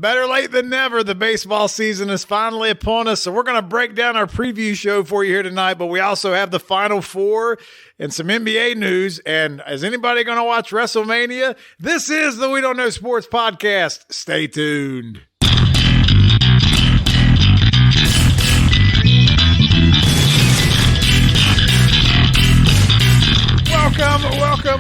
Better late than never. The baseball season is finally upon us, so we're going to break down our preview show for you here tonight, but we also have the Final Four and some NBA news. And is anybody going to watch Wrestlemania? This is the We Don't Know Sports Podcast. Stay tuned.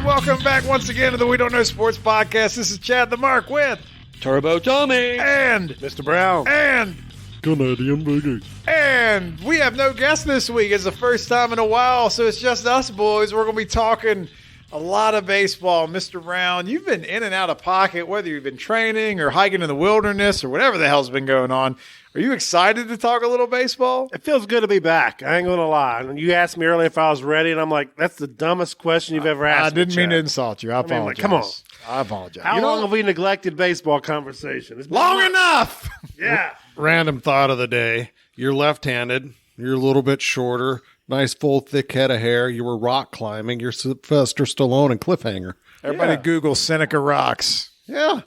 Welcome back once again to the We Don't Know Sports Podcast. This is Chad the Mark with Turbo Tommy and Mr. Brown and Canadian Boogie. And we have no guest this week. It's the first time in a while, so it's just us boys. We're going to be talking a lot of baseball. Mr. Brown, you've been in and out of pocket, whether you've been training or hiking in the wilderness or whatever the hell's been going on. Are you excited to talk a little baseball? It feels good to be back. I ain't going to lie. And you asked me earlier if I was ready, and I'm like, that's the dumbest question you've ever asked. I didn't mean to insult you. I apologize. Come on. I apologize. How long have we neglected baseball conversation? It's been long enough. Yeah. Random thought of the day. You're left-handed. You're a little bit shorter. Nice, full, thick head of hair. You were rock climbing. You're Sylvester Stallone and Cliffhanger. Everybody Google Seneca Rocks. Yeah.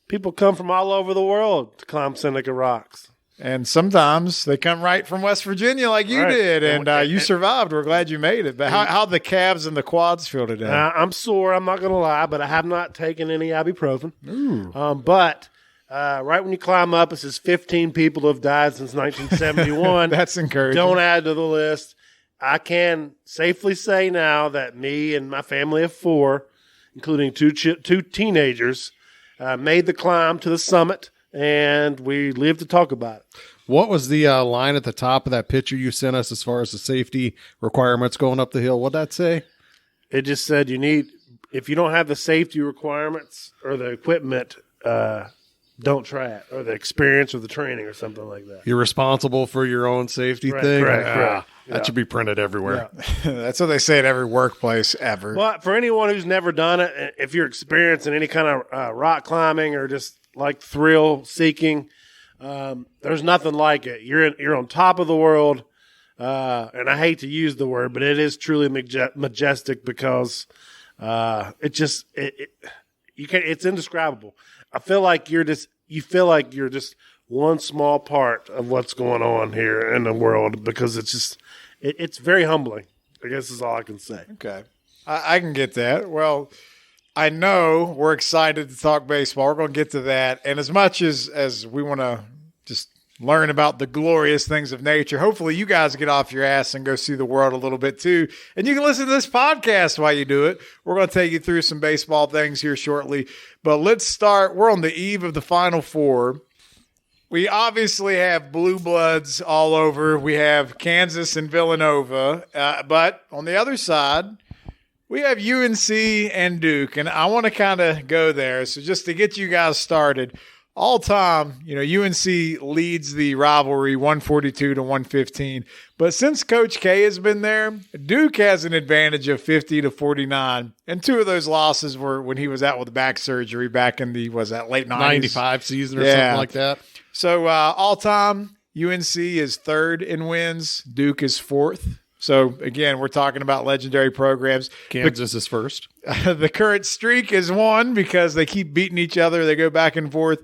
People come from all over the world to climb Seneca Rocks. And sometimes they come right from West Virginia like you did, and you survived. We're glad you made it. But how'd the calves and the quads feel today? I'm sore, I'm not going to lie, but I have not taken any ibuprofen. Ooh. But right when you climb up, it says 15 people have died since 1971. That's encouraging. Don't add to the list. I can safely say now that me and my family of 4, including two teenagers, made the climb to the summit. And we live to talk about it. What was the line at the top of that picture you sent us as far as the safety requirements going up the hill? What'd that say? It just said if you don't have the safety requirements or the equipment, don't try it, or the experience or the training or something like that. You're responsible for your own safety thing? Correct. That should be printed everywhere. Yeah. That's what they say at every workplace ever. But for anyone who's never done it, if you're experienced in any kind of rock climbing or just like thrill seeking, there's nothing like it. You're on top of the world, and I hate to use the word, but it is truly majestic because it's indescribable. I feel like you feel like you're just one small part of what's going on here in the world, because it's very humbling, I guess is all I can say. Okay. I can get that. Well, I know we're excited to talk baseball. We're going to get to that. And as much as we want to just learn about the glorious things of nature, hopefully you guys get off your ass and go see the world a little bit too. And you can listen to this podcast while you do it. We're going to take you through some baseball things here shortly. But let's start. We're on the eve of the Final Four. We obviously have blue bloods all over. We have Kansas and Villanova. But on the other side, we have UNC and Duke, and I want to kind of go there. So just to get you guys started, all time, UNC leads the rivalry 142-115. But since Coach K has been there, Duke has an advantage of 50-49. And 2 of those losses were when he was out with back surgery back in the, late 90s? 95 season or something like that. So all time, UNC is 3rd in wins. Duke is 4th. So, again, we're talking about legendary programs. Kansas is first. The current streak is 1 because they keep beating each other. They go back and forth.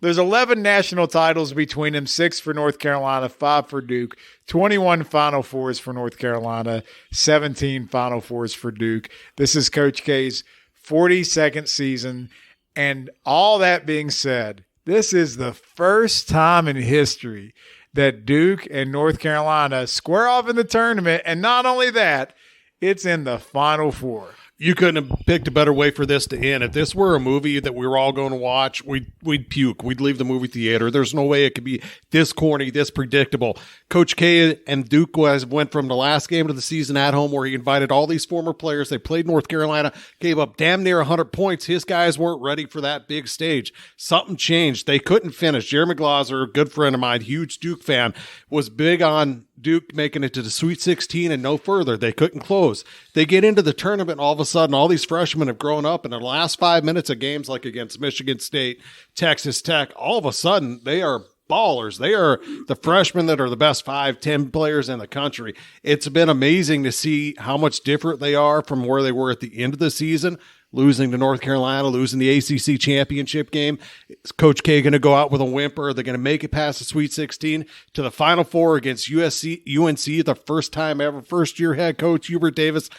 There's 11 national titles between them, 6 for North Carolina, 5 for Duke, 21 Final Fours for North Carolina, 17 Final Fours for Duke. This is Coach K's 42nd season. And all that being said, this is the first time in history that Duke and North Carolina square off in the tournament. And not only that, it's in the Final Four. You couldn't have picked a better way for this to end. If this were a movie that we were all going to watch, we'd puke. We'd leave the movie theater. There's no way it could be this corny, this predictable. Coach K and Duke went from the last game of the season at home where he invited all these former players. They played North Carolina, gave up damn near 100 points. His guys weren't ready for that big stage. Something changed. They couldn't finish. Jeremy Glauser, a good friend of mine, huge Duke fan, was big on Duke making it to the Sweet 16 and no further. They couldn't close. They get into the tournament, and all of a sudden, all these freshmen have grown up. In the last 5 minutes of games like against Michigan State, Texas Tech, all of a sudden, they are ballers. They are the freshmen that are the best 5-10 players in the country. It's been amazing to see how much different they are from where they were at the end of the season. losing to North Carolina, losing the ACC championship game. Is Coach K going to go out with a whimper? They're going to make it past the Sweet 16 to the Final Four against UNC, the first time ever, first-year head coach Hubert Davis.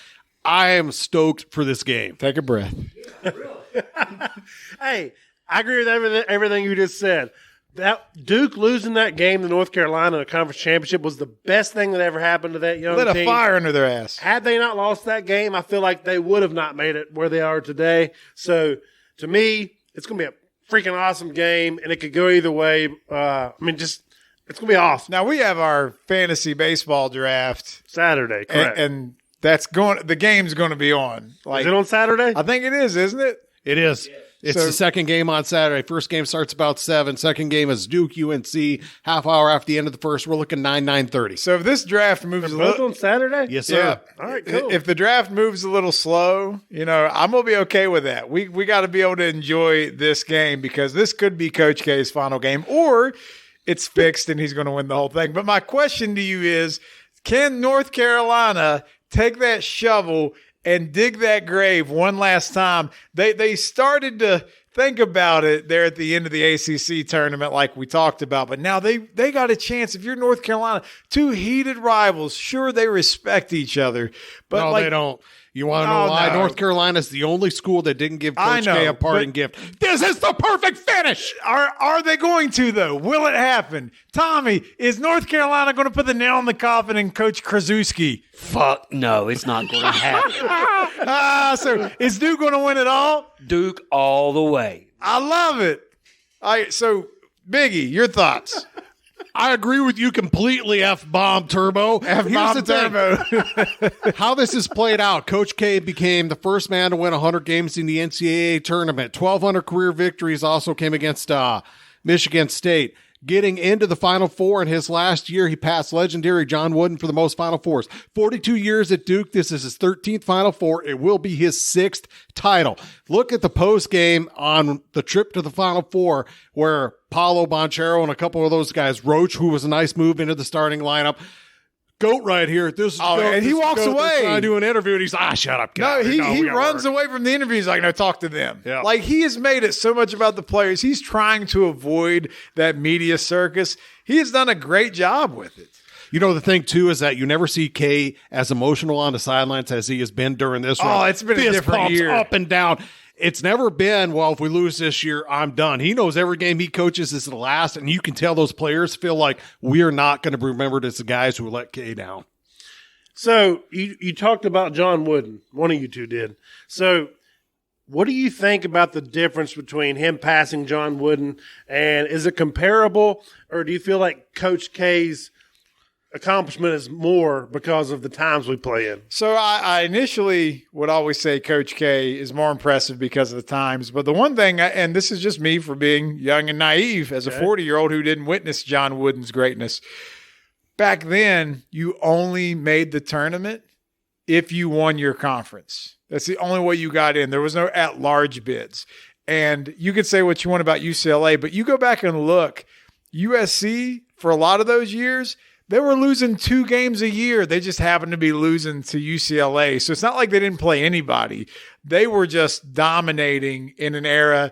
I am stoked for this game. Take a breath. Hey, I agree with everything you just said. That Duke losing that game to North Carolina in the conference championship was the best thing that ever happened to that young team. Lit a fire under their ass. Had they not lost that game, I feel like they would have not made it where they are today. So, to me, it's going to be a freaking awesome game, and it could go either way. It's going to be awesome. Now, we have our fantasy baseball draft Saturday, correct. And that's the game's going to be on. Is it on Saturday? I think it is, isn't it? It is. It's the second game on Saturday. First game starts about 7. Second game is Duke UNC. Half hour after the end of the first. We're looking 9:30. So if this draft moves a little on Saturday, yes, sir. Yeah. All right, cool. If the draft moves a little slow, I'm gonna be okay with that. We got to be able to enjoy this game because this could be Coach K's final game, or it's fixed and he's going to win the whole thing. But my question to you is: can North Carolina take that shovel and dig that grave one last time? They started to think about it there at the end of the ACC tournament like we talked about, but now they got a chance. If you're North Carolina, two heated rivals, sure, they respect each other. But no, they don't. You want to know why? No. North Carolina's the only school that didn't give Coach K a parting gift. This is the perfect finish. Are they going to, though? Will it happen? Tommy, is North Carolina going to put the nail in the coffin in Coach Krasuski? Fuck no, it's not going to happen. So is Duke going to win it all? Duke all the way. I love it. All right, so Biggie, your thoughts? I agree with you completely, F-bomb Turbo. F-bomb Turbo. How this is played out, Coach K became the first man to win 100 games in the NCAA tournament. 1,200 career victories also came against Michigan State. Getting into the Final Four in his last year, he passed legendary John Wooden for the most Final Fours. 42 years at Duke. This is his 13th Final Four. It will be his 6th title. Look at the post game on the trip to the Final Four where Paulo Banchero and a couple of those guys, Roach, who was a nice move into the starting lineup. Goat right here. This is goat, and he walks away. I do an interview and he's shut up. No, he runs away from the interview. He's like, no, talk to them. Yeah. Like, he has made it so much about the players. He's trying to avoid that media circus. He has done a great job with it. You know, the thing, too, is that you never see K as emotional on the sidelines as he has been during this run. Oh, it's been a Fist different pumps year. Up and down. It's never been, well, if we lose this year, I'm done. He knows every game he coaches is the last, and you can tell those players feel like we are not going to be remembered as the guys who let K down. So you talked about John Wooden. One of you two did. So what do you think about the difference between him passing John Wooden, and is it comparable, or do you feel like Coach K's accomplishment is more because of the times we play in? So I initially would always say Coach K is more impressive because of the times. But the one thing, and this is just me for being young and naive as a 40-year-old who didn't witness John Wooden's greatness. Back then, you only made the tournament if you won your conference. That's the only way you got in. There was no at-large bids. And you could say what you want about UCLA, but you go back and look, USC, for a lot of those years, they were losing 2 games a year. They just happened to be losing to UCLA. So it's not like they didn't play anybody. They were just dominating in an era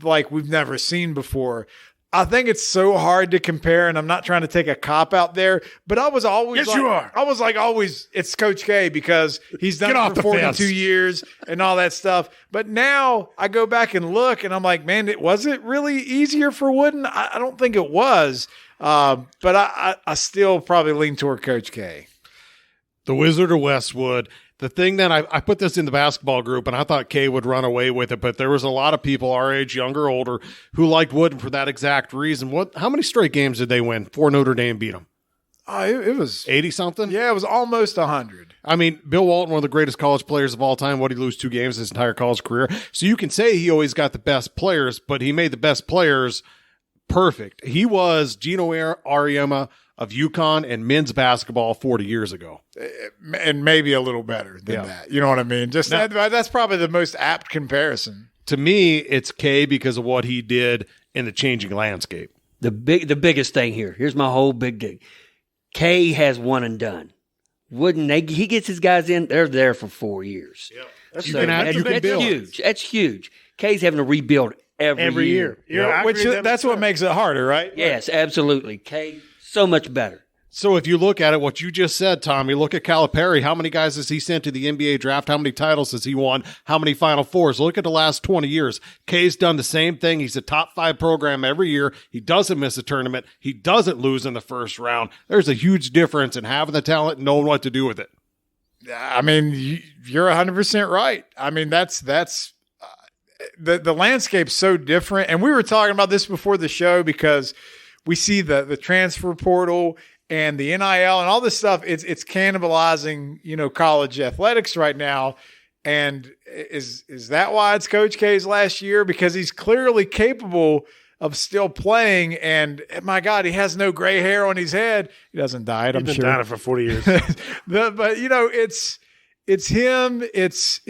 like we've never seen before. I think it's so hard to compare, and I'm not trying to take a cop out there, but I was always you are. I was like always, it's Coach K because he's done it for 42 years and all that stuff. But now I go back and look, and I'm like, man, was it really easier for Wooden? I don't think it was, but I still probably lean toward Coach K. The Wizard of Westwood. The thing that I put this in the basketball group, and I thought Kay would run away with it, but there was a lot of people our age, younger, older, who liked Wooden for that exact reason. How many straight games did they win before Notre Dame beat them? It was 80-something? Yeah, it was almost 100. I mean, Bill Walton, one of the greatest college players of all time, what did he lose 2 games his entire college career? So you can say he always got the best players, but he made the best players perfect. He was Gino Auriemma of UConn and men's basketball 40 years ago. And maybe a little better than that. You know what I mean? Just that's probably the most apt comparison. To me, it's K because of what he did in the changing landscape. The biggest thing here. Here's my whole big thing. K has one and done. He gets his guys in, they're there for 4 years. Yep. That's, You can that's a big build. difference. huge. That's huge. K's having to rebuild every year. Yeah, I Which agree that's what makes it harder, right? Yes, absolutely. K, so much better. So if you look at it, what you just said, Tom, you look at Calipari, how many guys has he sent to the NBA draft? How many titles has he won? How many Final Fours? Look at the last 20 years. K's done the same thing. He's a top 5 program every year. He doesn't miss a tournament. He doesn't lose in the first round. There's a huge difference in having the talent and knowing what to do with it. I mean, you're 100% right. I mean, that's the landscape's so different. And we were talking about this before the show because we see the transfer portal and the NIL and all this stuff. It's cannibalizing, college athletics right now. And is that why it's Coach K's last year? Because he's clearly capable of still playing. And my God, he has no gray hair on his head. He doesn't dye it, I'm He's sure. been dying for 40 years. But it's him. It's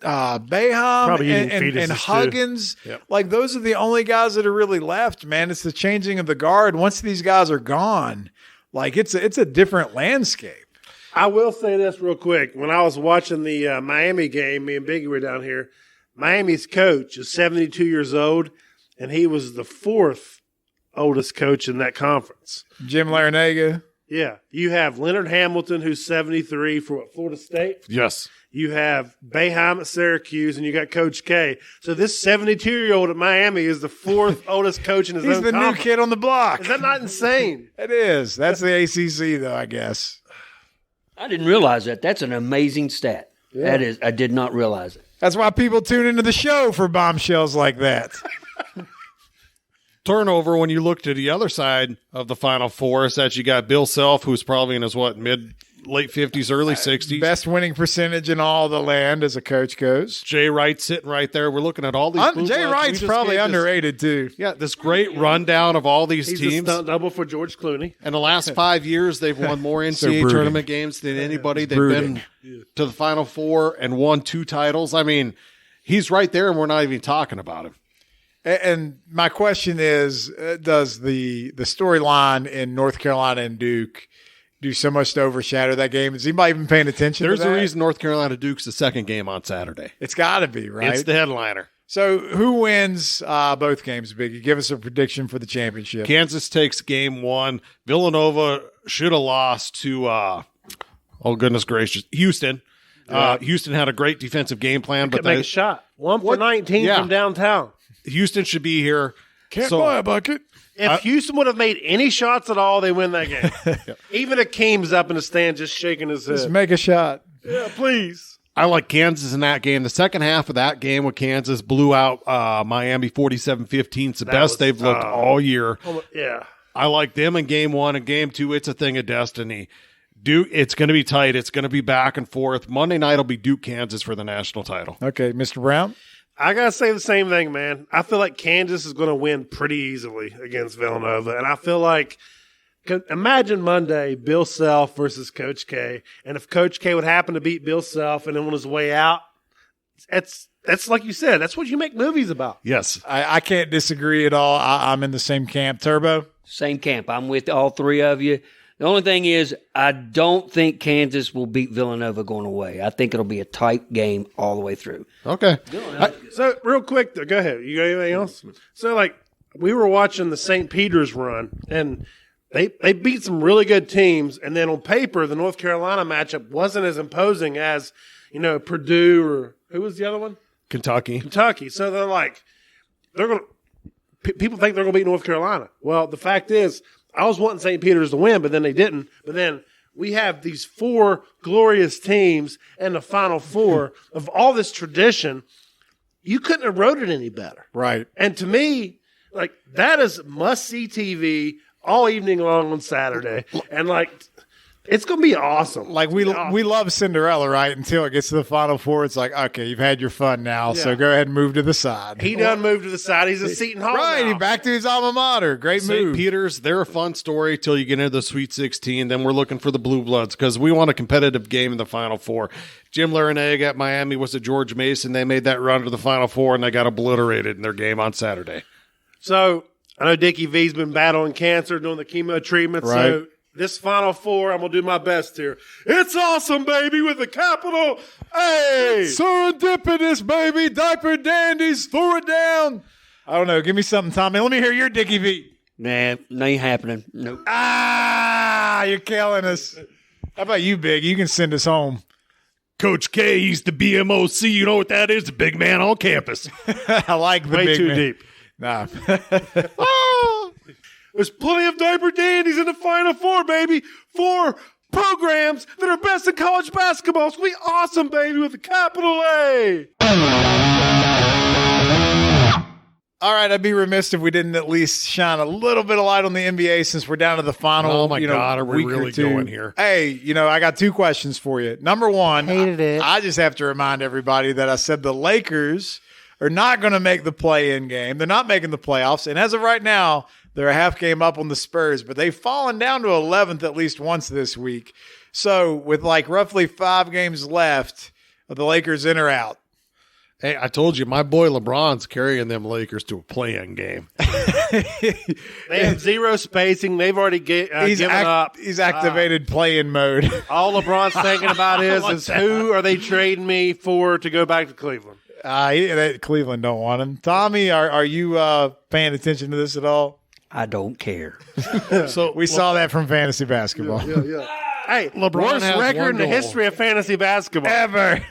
Boeheim Probably eating and fetuses, too. Huggins. Yep. Like those are the only guys that are really left, man. It's the changing of the guard. Once these guys are gone, like it's a different landscape. I will say this real quick. When I was watching the Miami game, me and Biggie were down here. Miami's coach is 72 years old, and he was the 4th oldest coach in that conference. Jim Larinaga. Yeah. You have Leonard Hamilton, who's 73 for Florida State. Yes. You have Boeheim at Syracuse, and you got Coach K. So this 72-year-old at Miami is the 4th oldest coach in his He's own the new conference. kid on the block. Is that not insane? It is. That's the ACC, though, I guess. I didn't realize that. That's an amazing stat. That is. I did not realize it. That's why people tune into the show for bombshells like that. Turnover, when you look to the other side of the Final Four, is that you got Bill Self, who's probably in his, late 50s, early 60s. Best winning percentage in all the land as a coach goes. Jay Wright sitting right there. We're looking at all these blue Jay bloods. Wright's We just probably gave this- underrated, too. Yeah, this great rundown of all these He's a teams. stunt double for George Clooney. In the last 5 years, they've won more NCAA brooding. tournament games than anybody. They've brooding. been to the Final Four and won 2 titles. I mean, he's right there, and we're not even talking about him. And my question is, does the storyline in North Carolina and Duke do so much to overshadow that game? Is anybody even paying attention There's to that? a reason North Carolina Duke's the second game on Saturday. It's got to be, right? It's the headliner. So who wins both games, Biggie? Give us a prediction for the championship. Kansas takes game 1. Villanova should have lost to, oh, goodness gracious, Houston. Houston had a great defensive game plan, but Could make a shot. 1 for 19 Yeah. from downtown. Houston should be here. Can't So- buy a bucket. If Houston would have made any shots at all, they win that game. Even Akeem's up in the stand just shaking his head. Just make a shot. Yeah, please. I like Kansas in that game. The second half of that game with Kansas blew out Miami 47-15. It's the best was- they've looked all year. Yeah. I like them in game 1 and game 2. It's a thing of destiny. Duke, it's going to be tight. It's going to be back and forth. Monday night will be Duke, Kansas for the national title. Okay, Mr. Brown. I got to say the same thing, man. I feel like Kansas is going to win pretty easily against Villanova. And I feel like, imagine Monday, Bill Self versus Coach K. And if Coach K would happen to beat Bill Self and then on his way out, that's like you said, that's what you make movies about. Yes. I can't disagree at all. I'm in the same camp. Turbo. Same camp. I'm with all 3 of you. The only thing is, I don't think Kansas will beat Villanova going away. I think it'll be a tight game all the way through. Okay. So real quick, though, go ahead. You got anything else? So like we were watching the St. Peter's run, and they beat some really good teams, and then on paper, the North Carolina matchup wasn't as imposing as Purdue or who was the other one? Kentucky. Kentucky. So they're like people think they're going to beat North Carolina. Well, the fact is, I was wanting St. Peter's to win, but then they didn't. But then we have these 4 glorious teams and the Final Four of all this tradition. You couldn't have wrote it any better. Right. And to me, like, that is must-see TV all evening long on Saturday. And, like, it's going to be awesome. Like we love Cinderella, right? Until it gets to the Final Four, it's like, okay, you've had your fun now, so Yeah. go ahead and move to the side. He done moved to the side. He's a Seton Hall Right, now. he back to his alma mater. Great St. move. Peter's, they're a fun story till you get into the Sweet 16. Then we're looking for the Blue Bloods because we want a competitive game in the Final Four. Jim Larinaga at Miami was at George Mason. They made that run to the Final Four, and they got obliterated in their game on Saturday. So I know Dickie V's been battling cancer, doing the chemo treatment. Right. So this Final Four, I'm going to do my best here. It's awesome, baby, with a capital A. Serendipitous, baby. Diaper dandies. Throw it down. I don't know. Give me something, Tommy. Let me hear your Dickie V. Nah, ain't happening. Nope. You're killing us. How about you, Big? You can send us home. Coach K, he's the BMOC. You know what that is? The big man on campus. I like the Way big too man. deep. Nah. There's plenty of diaper dandies in the Final Four, baby. 4 programs that are best in college basketball. It's going to be awesome, baby, with a capital A. All right, I'd be remiss if we didn't at least shine a little bit of light on the NBA since we're down to the final. Oh, my God, are we week or really two. going here? Hey, I got 2 questions for you. Number one, Hated it. I just have to remind everybody that I said the Lakers are not going to make the play-in game. They're not making the playoffs, and as of right now, they're a half game up on the Spurs, but they've fallen down to 11th at least once this week. So with like roughly 5 games left, are the Lakers in or out? Hey, I told you, my boy LeBron's carrying them Lakers to a play-in game. They have 0 spacing. They've already given up. He's activated play-in mode. All LeBron's thinking about is who are they trading me for to go back to Cleveland? Cleveland don't want him. Tommy, are you paying attention to this at all? I don't care. So We saw that from fantasy basketball. Hey, LeBron worst has record one in the goal. history of fantasy basketball. Ever.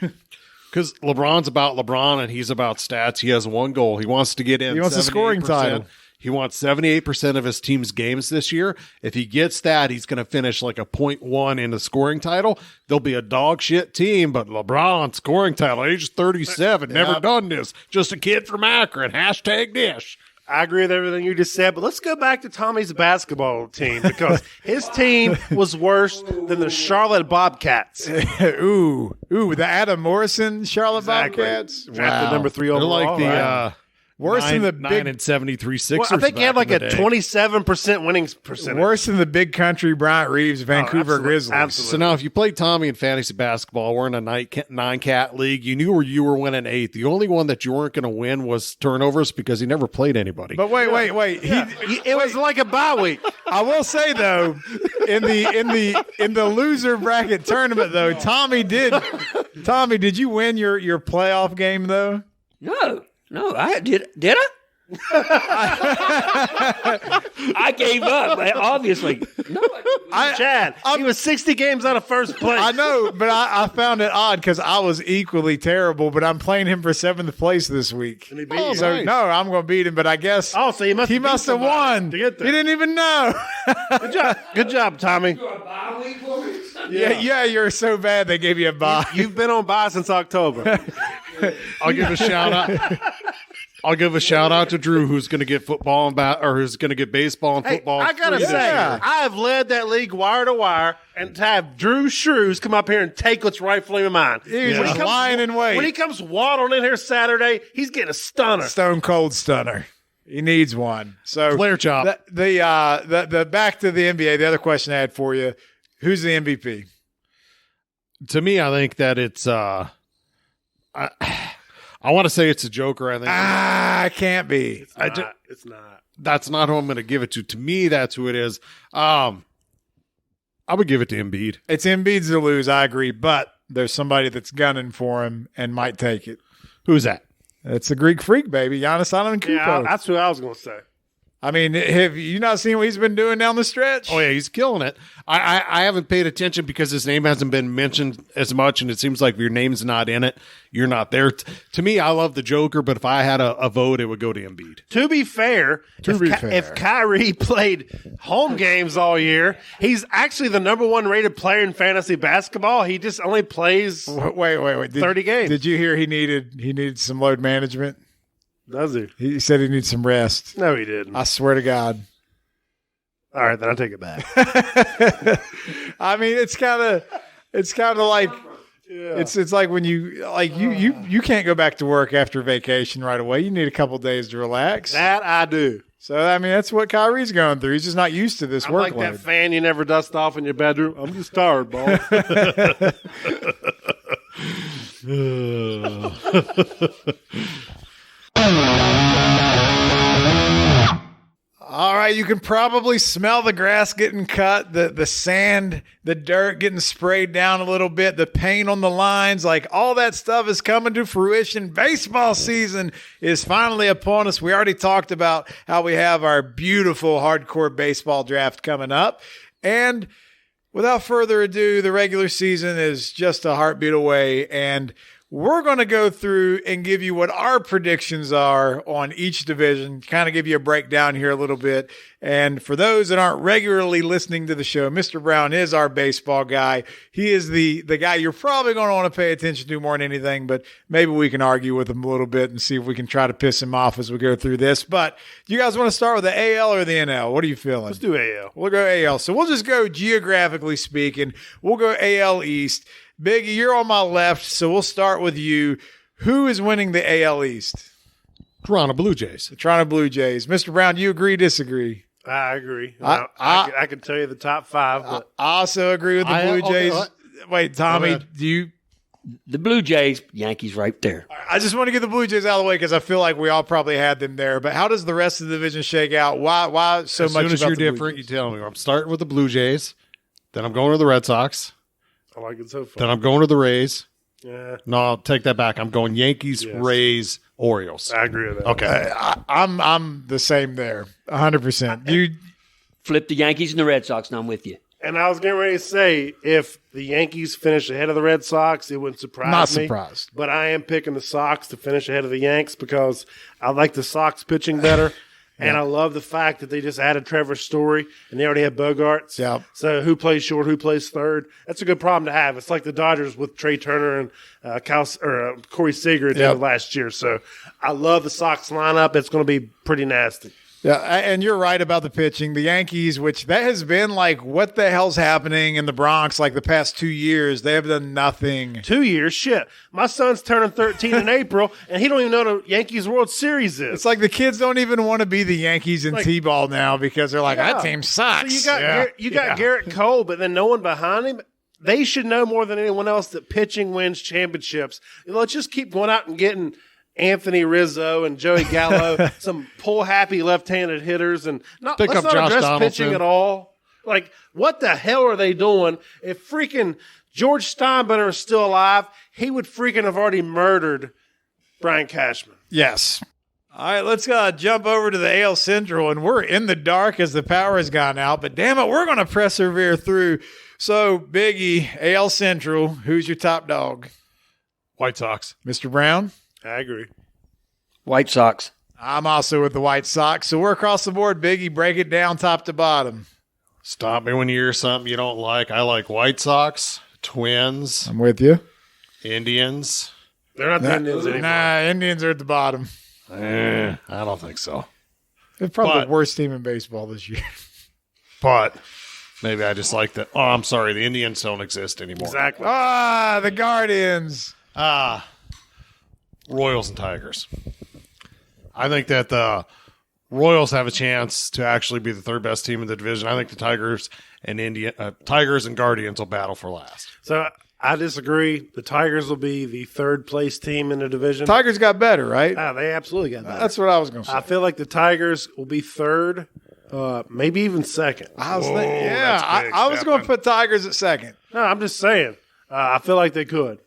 because LeBron's about LeBron and he's about stats. He has one goal. He wants to get in. He wants a scoring 78%. title. He wants 78% of his team's games this year. If he gets that, he's going to finish like a 0.1 in the scoring title. They'll be a dog shit team, but LeBron scoring title, age 37, never done this. Just a kid from Akron. Hashtag dish. I agree with everything you just said, but let's go back to Tommy's basketball team because his team was worse than the Charlotte Bobcats. Ooh, the Adam Morrison Charlotte Exactly. Bobcats. Drafted number 3 They're overall. like the right? Worse than the 9 big, and 73 Sixers. Well, I think he had back like in a the day. 27% winning percentage. worse than the big country Bryant Reeves Vancouver absolutely, Grizzlies. absolutely. So now, if you played Tommy in fantasy basketball, we're in a 9-cat league. You knew you were winning 8. The only one that you weren't going to win was turnovers because he never played anybody. But wait. It was like a bye week. I will say though, in the loser bracket tournament though, Tommy, did you win your playoff game though? No, I did I? I gave up, obviously. No, Chad, he was 60 games out of first place. I know, but I found it odd because I was equally terrible, but I'm playing him for 7th place this week. And he beat Oh, you. So nice. no, I'm going to beat him, but I guess Oh, so he must he must have won. to get there. He didn't even know. Good job, Tommy. yeah, you're so bad they gave you a bye. You've been on bye since October. I'll give a shout out. I'll give a shout out to Drew, who's going to get football and or who's going to get baseball and Hey, football. I gotta free say, this year. I have led that league wire to wire, and to have Drew Shrews come up here and take what's rightfully mine. He was just lying in wait. When he comes waddling in here Saturday, he's getting a stunner. Stone cold stunner. He needs one. So Flare chop. The back to the NBA. The other question I had for you: who's the MVP? To me, I think that it's. I want to say it's a Joker. I think It can't be. It's not. that's not who I'm going to give it to. To me, that's who it is. I would give it to Embiid. It's Embiid's to lose. I agree, but there's somebody that's gunning for him and might take it. Who's that? It's the Greek freak, baby, Giannis Antetokounmpo. Yeah, that's who I was going to say. I mean, have you not seen what he's been doing down the stretch? Oh yeah, he's killing it. I haven't paid attention because his name hasn't been mentioned as much, and it seems like if your name's not in it, you're not there. To me, I love the Joker, but if I had a vote, it would go to Embiid. To be fair, if Kyrie played home games all year, he's actually the number 1 rated player in fantasy basketball. He just only plays. Wait. 30 games. Did you hear he needed some load management? Does he? He said he needs some rest. No, he didn't. I swear to God. All right, then I'll take it back. I mean, it's kind of like it's like when you can't go back to work after vacation right away. You need a couple days to relax. That I do. So I mean, that's what Kyrie's going through. He's just not used to this I'm like that workload. fan you never dust off in your bedroom. I'm just tired, ball. All All right, you can probably smell the grass getting cut, the sand, the dirt getting sprayed down a little bit, the paint on the lines, like all that stuff is coming to fruition. Baseball season is finally upon us. We already talked about how we have our beautiful hardcore baseball draft coming up. And without further ado, the regular season is just a heartbeat away, and we're going to go through and give you what our predictions are on each division, kind of give you a breakdown here a little bit. And for those that aren't regularly listening to the show, Mr. Brown is our baseball guy. He is the guy you're probably going to want to pay attention to more than anything, but maybe we can argue with him a little bit and see if we can try to piss him off as we go through this. But do you guys want to start with the AL or the NL? What are you feeling? Let's do AL. We'll go AL. So we'll just go geographically speaking. We'll go AL East. Biggie, you're on my left, so we'll start with you. Who is winning the AL East? Toronto Blue Jays. The Toronto Blue Jays. Mr. Brown, do you agree, disagree? I agree. I can tell you the top five. But I also agree with the Blue Jays. Wait, Tommy, do you? The Blue Jays, Yankees right there. I just want to get the Blue Jays out of the way because I feel like we all probably had them there. But how does the rest of the division shake out? Why so as much soon as about you're the Blue different, you Jays? tell me. I'm starting with the Blue Jays. Then I'm going to the Red Sox. I like it so far. Then I'm going to the Rays. Yeah, No, I'll take that back. I'm going Yankees, Yes. Rays, Orioles. I agree with that. Okay. I'm the same there, 100%. You Flip the Yankees and the Red Sox, and I'm with you. And I was getting ready to say, if the Yankees finish ahead of the Red Sox, it wouldn't surprise Not me. surprised. But I am picking the Sox to finish ahead of the Yanks because I like the Sox pitching better. And I love the fact that they just added Trevor Story, and they already have Bogarts. Yep. So who plays short, who plays third? That's a good problem to have. It's like the Dodgers with Trey Turner and Corey Seager at the end of last year. So I love the Sox lineup. It's going to be pretty nasty. Yeah, and you're right about the pitching. The Yankees, which that has been like, what the hell's happening in the Bronx like the past 2 years? They have done nothing. 2 years, shit. My son's turning 13 in April, and he don't even know what the Yankees World Series is. It's like the kids don't even want to be the Yankees in T-ball now because they're like, that team sucks. So you got Garrett Cole, but then no one behind him. They should know more than anyone else that pitching wins championships. Let's just keep going out and getting Anthony Rizzo and Joey Gallo, some pull-happy left-handed hitters, and Pick let's up not Josh address Donaldson. pitching at all. Like, what the hell are they doing? If freaking George Steinbrenner is still alive, he would freaking have already murdered Brian Cashman. Yes. All right, let's jump over to the AL Central, and we're in the dark as the power has gone out, but damn it, we're going to persevere through. So, Biggie, AL Central, who's your top dog? White Sox. Mr. Brown? I agree. White Sox. I'm also with the White Sox. So we're across the board, Biggie. Break it down top to bottom. Stop me when you hear something you don't like. I like White Sox, Twins, I'm with you. Indians. They're not the Indians anymore. Nah, Indians are at the bottom. I don't think so. They're probably But- the worst team in baseball this year. But maybe I just like that. Oh, I'm sorry. The Indians don't exist anymore. Exactly. The Guardians. Royals and Tigers. I think that the Royals have a chance to actually be the third best team in the division. I think the Tigers and Guardians will battle for last. So I disagree. The Tigers will be the third place team in the division. Tigers got better, right? They absolutely got that. That's what I was going to say. I feel like the Tigers will be third, maybe even second. I was Whoa, thinking, that's big I was going to stepping. put Tigers at second. No, I'm just saying. I feel like they could.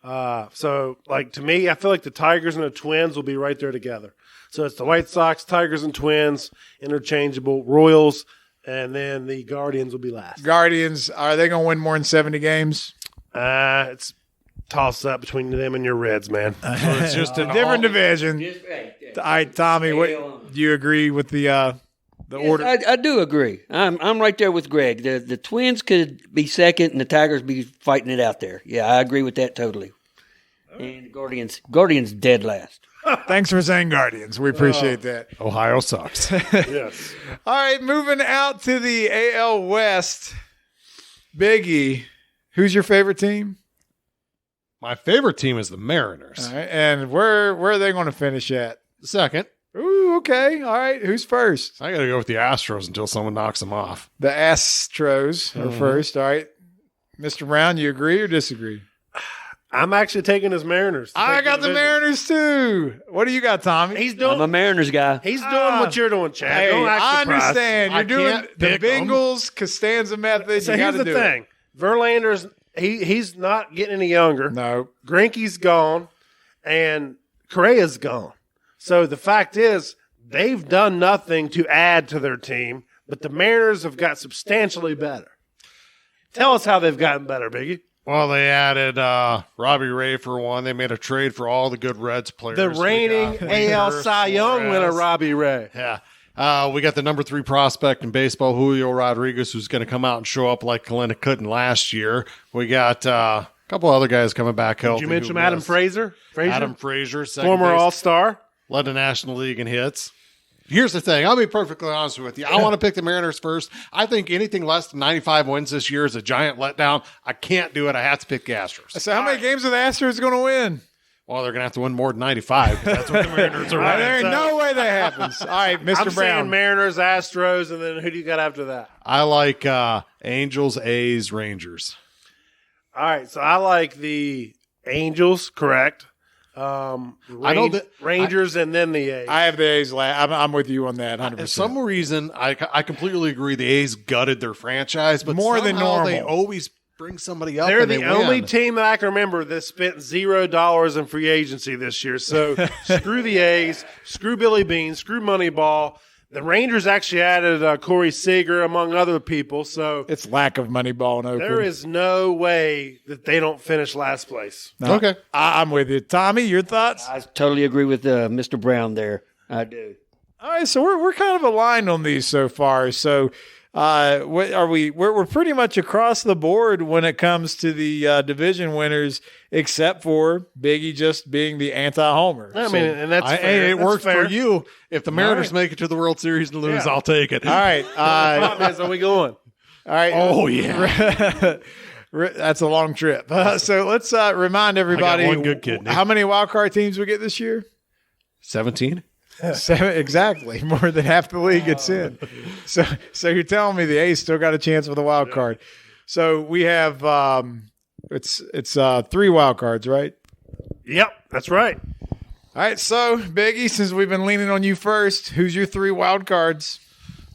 So, like, to me, I feel like the Tigers and the Twins will be right there together. So it's the White Sox, Tigers, and Twins, interchangeable. Royals, and then the Guardians will be last. Guardians, are they going to win more than 70 games? It's toss up between them and your Reds, man. So it's just A different division. All right, Tommy, what, do you agree with the order? I do agree. I'm right there with Greg. The Twins could be second, and the Tigers be fighting it out there. Yeah, I agree with that totally. And the Guardians dead last. Thanks for saying Guardians. We appreciate that. Ohio sucks. Yes. All right, moving out to the AL West. Biggie, who's your favorite team? My favorite team is the Mariners. All right, and where are they going to finish at? Second. Ooh, okay. All right, who's first? I got to go with the Astros until someone knocks them off. The Astros are first. All right. Mr. Brown, you agree or disagree? I'm actually taking his Mariners. I got the Mariners too. What do you got, Tommy? He's doing. I'm a Mariners guy. He's doing what you're doing, Chad. Hey, Don't act I surprised. understand. You're doing the pick 'em. Bengals, Costanza method. So you here's gotta the do thing: Verlander's he's not getting any younger. No. Greinke's gone, and Correa's gone. So the fact is, they've done nothing to add to their team, but the Mariners have got substantially better. Tell us how they've gotten better, Biggie. Well, they added Robbie Ray for one. They made a trade for all the good Reds players. The reigning AL Cy Young winner, Robbie Ray. Yeah. We got the number 3 prospect in baseball, Julio Rodriguez, who's going to come out and show up like Kalina couldn't last year. We got a couple other guys coming back healthy. Did you mention Adam Frazier? Adam Frazier, second Former base, All-Star. led the National League in hits. Here's the thing. I'll be perfectly honest with you. I want to pick the Mariners first. I think anything less than 95 wins this year is a giant letdown. I can't do it. I have to pick the Astros. So how many games are the Astros going to win? Well, they're going to have to win more than 95 because that's what the Mariners are There running. ain't no way that happens. All right, Mr. I'm Brown. saying Mariners, Astros, and then who do you got after that? I like Angels, A's, Rangers. All right, so I like the Angels, correct. Rangers and then the A's. I have the A's. I'm with you on that 100%. For some reason, I completely agree the A's gutted their franchise, but More than somehow normal. they always bring somebody up. They're and the they only win. team that I can remember that spent $0 in free agency this year. So screw the A's, screw Billy Bean, screw Moneyball. The Rangers actually added Corey Seager, among other people. So It's lack of money ball in Oakland. there is no way that they don't finish last place. No, Okay. I'm with you. Tommy, your thoughts? I totally agree with Mr. Brown there. I do. All right, so we're kind of aligned on these so far. So what are we? We're pretty much across the board when it comes to the division winners, except for Biggie just being the anti-homer. I mean, and that's fair. Hey, it That's worked fair. for you. If the Mariners make it to the World Series and lose, Yeah. I'll take it. All right, Is, are we going? all right. Oh, yeah. That's a long trip. So let's remind everybody one good kidney. how many wild card teams we get this year. 17? 7, exactly, more than half the league gets in. So you're telling me the A's still got a chance with a wild card. So we have it's 3 wild cards, right? Yep, that's right. All right, so Biggie, since we've been leaning on you first, who's your 3 wild cards?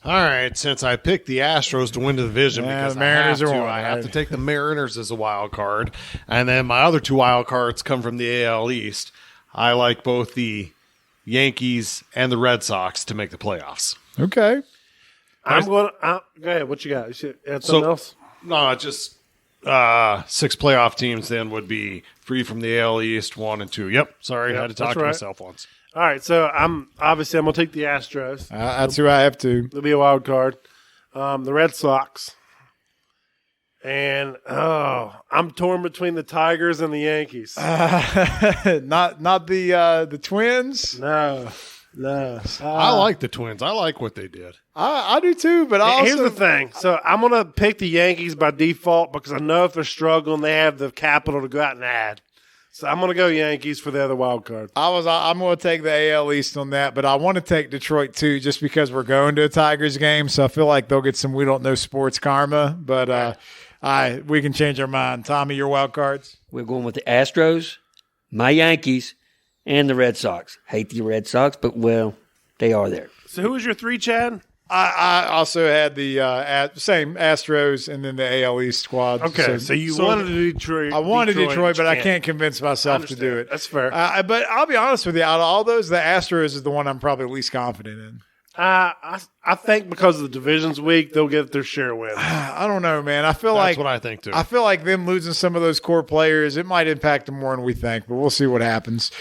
All right, since I picked the Astros to win the division Yeah, because the Mariners are one, I have right? to take the Mariners as a wild card. And then my other 2 wild cards come from the AL East. I like both the Yankees and the Red Sox to make the playoffs. Okay. I'm going to go ahead. What you got? You should add something else? No, just 6 playoff teams then would be free from the AL East, 1 and 2. Yep, sorry, I had to talk that's to right. myself once. All right, so I'm going to take the Astros. That's who I have to. They'll be a wild card. The Red Sox. And, I'm torn between the Tigers and the Yankees. Not the Twins. No. I like the Twins. I like what they did. I do too, but I also Here's the thing. So I'm going to pick the Yankees by default because I know if they're struggling, they have the capital to go out and add. So I'm going to go Yankees for the other wild card. I'm going to take the AL East on that, but I want to take Detroit too, just because we're going to a Tigers game. So I feel like they'll get some we don't know sports karma, but we can change our mind. Tommy, your wild cards? We're going with the Astros, my Yankees, and the Red Sox. Hate the Red Sox, but, well, they are there. So who was your 3, Chad? I also had the same Astros and then the AL East squad. Okay, so you wanted Detroit. I wanted Detroit, but I you can't convince myself to do understand. it. That's fair. But I'll be honest with you. Out of all those, the Astros is the one I'm probably least confident in. I think because of the division's weak, they'll get their share win. I don't know, man. I feel That's like what I think too. I feel like them losing some of those core players, it might impact them more than we think, but we'll see what happens.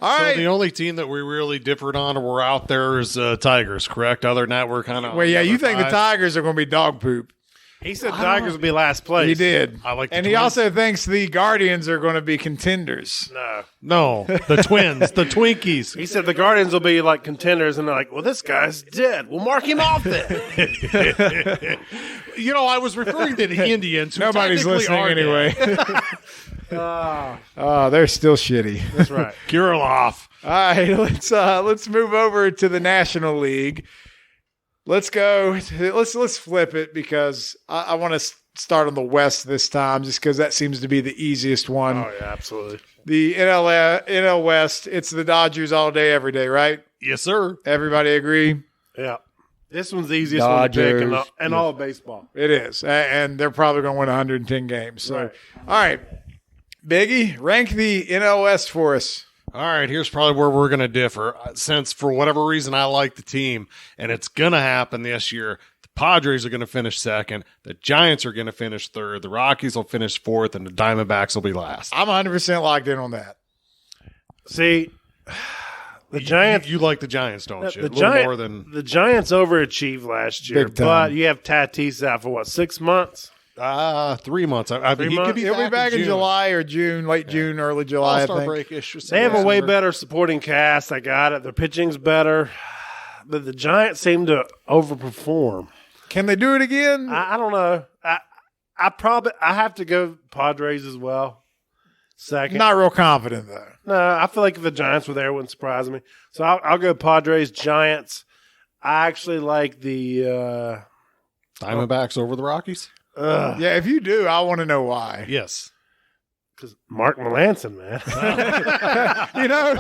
All So right. the only team that we really differed on or we're out there is Tigers, correct? Other than that, we're kind of Well, yeah, you think the Tigers are going to be dog poop. He said Tigers will be last place. He did. I like the and he Twins. also thinks the Guardians are going to be contenders. No. No, the Twins, the Twinkies. He said the Guardians will be like contenders, and they're like, well, this guy's dead. We'll mark him off then. You know, I was referring to the Indians. Who Nobody's technically listening are dead. anyway. They're still shitty. That's right. Kirilloff. All right, let's move over to the National League. Let's go. Let's flip it because I want to start on the West this time, just because that seems to be the easiest one. Oh, yeah, absolutely. The NL West, it's the Dodgers all day, every day, right? Yes, sir. Everybody agree? Yeah. This one's the easiest one to pick in all of baseball. It is. And they're probably going to win 110 games. So, Right. All right. Biggie, rank the NL West for us. All right, here's probably where we're going to differ. Since for whatever reason I like the team, and it's going to happen this year, the Padres are going to finish second, the Giants are going to finish third, the Rockies will finish fourth, and the Diamondbacks will be last. I'm 100% locked in on that. See, the Giants. You like the Giants, don't you? The Giants overachieved last year, Big time. but you have Tatis out for what, 6 months? 3 months. I mean, he could be He'll be back in June. July or June, late June, early July, I All-Star think. break-ish. They have a way better supporting cast. I got it. Their pitching's better. But the Giants seem to overperform. Can they do it again? I don't know. I have to go Padres as well. Second. Not real confident, though. No, I feel like if the Giants were there, it wouldn't surprise me. So I'll go Padres, Giants. I actually like the Diamondbacks over the Rockies? Yeah, if you do, I want to know why. Yes. because Mark Melanson, man. You know,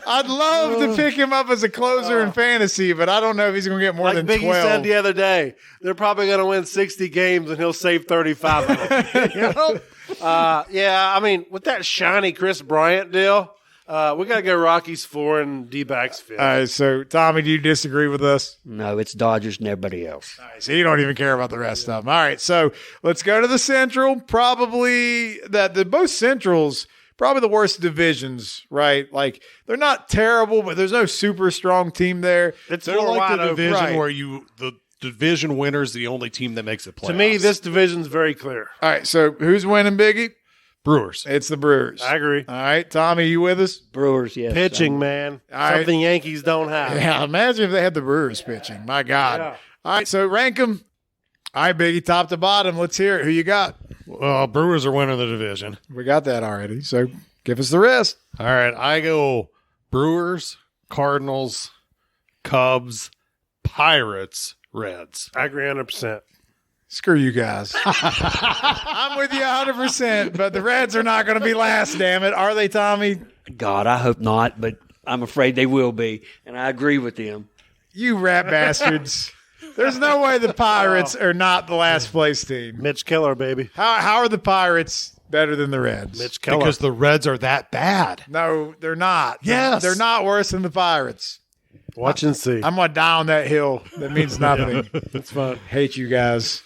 I'd love to pick him up as a closer in fantasy, but I don't know if he's going to get more Like than Biggie 12. said the other day, they're probably going to win 60 games and he'll save 35 of them. You know? Yeah, I mean, with that shiny Chris Bryant deal, we got to go Rockies 4 and D-backs 5. All right, so Tommy, do you disagree with us? No, it's Dodgers and everybody else. All right, so you don't even care about the rest of them. All right, so let's go to the Central. Probably both Centrals, probably the worst divisions, right? Like they're not terrible, but there's no super strong team there. It's They're more like wide the open. division right. where the division winner is the only team that makes it playoffs. To me, this division's very clear. All right, so who's winning, Biggie? Brewers. It's the Brewers. I agree. All right, Tommy, you with us? Brewers, yes. Pitching, man. All right. Something Yankees don't have. Yeah, imagine if they had the Brewers pitching. My God. Yeah. All right, so rank them. All right, Biggie, top to bottom. Let's hear it. Who you got? Well, Brewers are winning the division. We got that already, so give us the rest. All right, I go Brewers, Cardinals, Cubs, Pirates, Reds. I agree 100%. Screw you guys. I'm with you 100%, but the Reds are not going to be last, damn it. Are they, Tommy? God, I hope not, but I'm afraid they will be, and I agree with them. You rat bastards. There's no way the Pirates are not the last place team. Mitch Keller, baby. How are the Pirates better than the Reds? Mitch Keller. Because the Reds are that bad. No, they're not. Yes. They're not worse than the Pirates. Watch and see. I'm going to die on that hill. That means nothing. It's fun. Hate you guys.